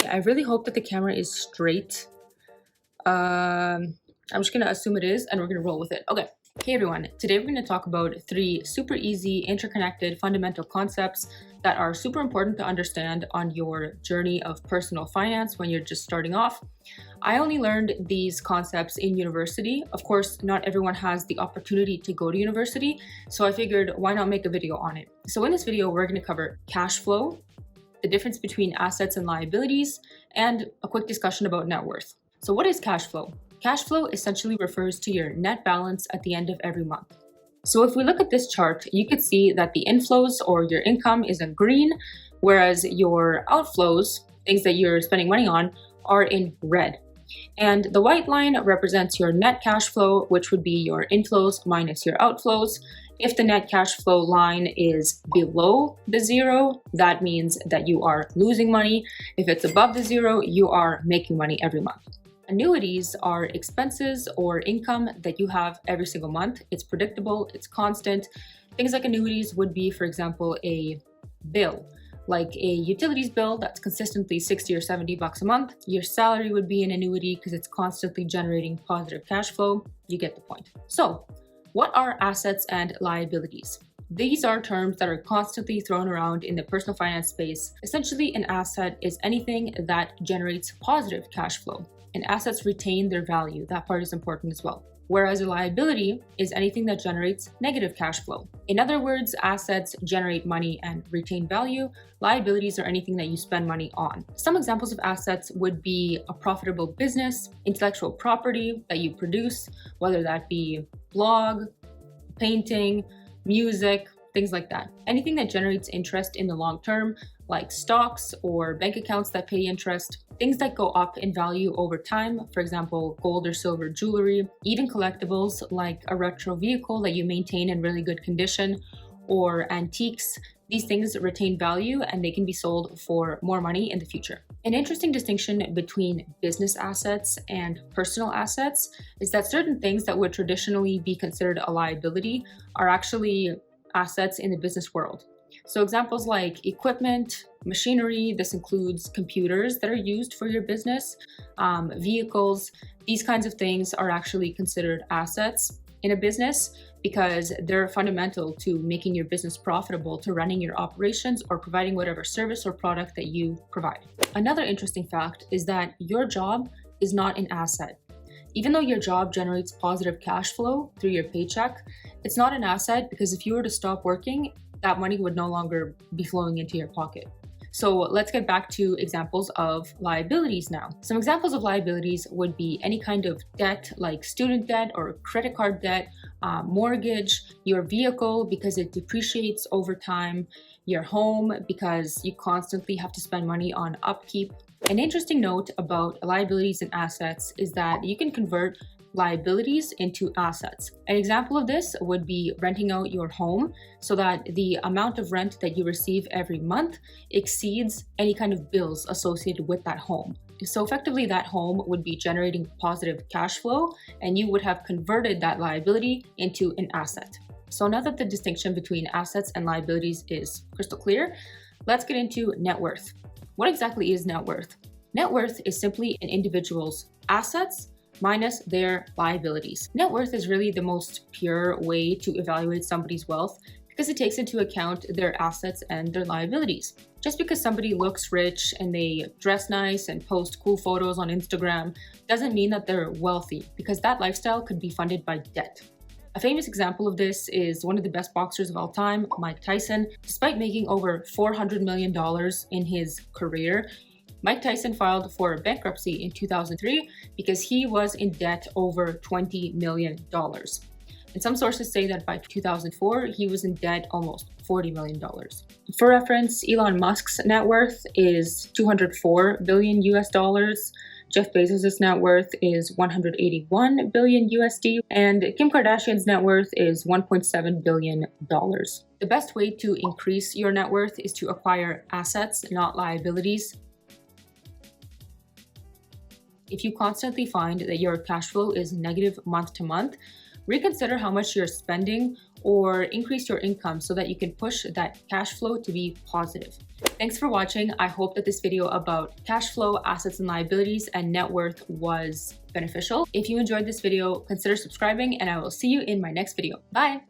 I really hope that the camera is straight. I'm just gonna assume it is, and we're gonna roll with it. Okay. Hey everyone, today we're going to talk about 3 super easy, interconnected, fundamental concepts that are super important to understand on your journey of personal finance when you're just starting off. I only learned these concepts in university. Of course, not everyone has the opportunity to go to university, so I figured why not make a video on it. So in this video, we're going to cover cash flow, the difference between assets and liabilities, and a quick discussion about net worth. So what is cash flow? Cash flow essentially refers to your net balance at the end of every month. So if we look at this chart, you could see that the inflows or your income is in green, whereas your outflows, things that you're spending money on, are in red. And the white line represents your net cash flow, which would be your inflows minus your outflows. If the net cash flow line is below the zero, that means that you are losing money. If it's above the zero, you are making money every month. Annuities are expenses or income that you have every single month. It's predictable, it's constant. Things like annuities would be, for example, a bill, like a utilities bill that's consistently 60 or 70 bucks a month. Your salary would be an annuity because it's constantly generating positive cash flow. You get the point. So, what are assets and liabilities? These are terms that are constantly thrown around in the personal finance space. Essentially, an asset is anything that generates positive cash flow. And assets retain their value. That part is important as well. Whereas a liability is anything that generates negative cash flow. In other words, assets generate money and retain value. Liabilities are anything that you spend money on. Some examples of assets would be a profitable business, intellectual property that you produce, whether that be blog, painting, music, things like that. Anything that generates interest in the long term, like stocks or bank accounts that pay interest, things that go up in value over time, for example, gold or silver jewelry, even collectibles like a retro vehicle that you maintain in really good condition, or antiques. These things retain value and they can be sold for more money in the future. An interesting distinction between business assets and personal assets is that certain things that would traditionally be considered a liability are actually assets in the business world. So examples like equipment, machinery, this includes computers that are used for your business, vehicles, these kinds of things are actually considered assets in a business because they're fundamental to making your business profitable, to running your operations or providing whatever service or product that you provide. Another interesting fact is that your job is not an asset. Even though your job generates positive cash flow through your paycheck, it's not an asset because if you were to stop working, that money would no longer be flowing into your pocket. So let's get back to examples of liabilities now. Some examples of liabilities would be any kind of debt like student debt or credit card debt, mortgage, your vehicle because it depreciates over time, your home because you constantly have to spend money on upkeep. An interesting note about liabilities and assets is that you can convert liabilities into assets. An example of this would be renting out your home so that the amount of rent that you receive every month exceeds any kind of bills associated with that home. So effectively that home would be generating positive cash flow and you would have converted that liability into an asset. So now that the distinction between assets and liabilities is crystal clear, let's get into net worth. What exactly is net worth? Net worth is simply an individual's assets minus their liabilities. Net worth is really the most pure way to evaluate somebody's wealth because it takes into account their assets and their liabilities. Just because somebody looks rich and they dress nice and post cool photos on Instagram doesn't mean that they're wealthy because that lifestyle could be funded by debt. A famous example of this is one of the best boxers of all time, Mike Tyson. Despite making over $400 million in his career, Mike Tyson filed for bankruptcy in 2003 because he was in debt over $20 million. And some sources say that by 2004, he was in debt almost $40 million. For reference, Elon Musk's net worth is 204 billion US dollars. Jeff Bezos' net worth is 181 billion USD, and Kim Kardashian's net worth is $1.7 billion. The best way to increase your net worth is to acquire assets, not liabilities. If you constantly find that your cash flow is negative month to month, reconsider how much you're spending or increase your income so that you can push that cash flow to be positive. Thanks for watching. I hope that this video about cash flow, assets and liabilities, and net worth was beneficial. If you enjoyed this video, consider subscribing, and I will see you in my next video. Bye!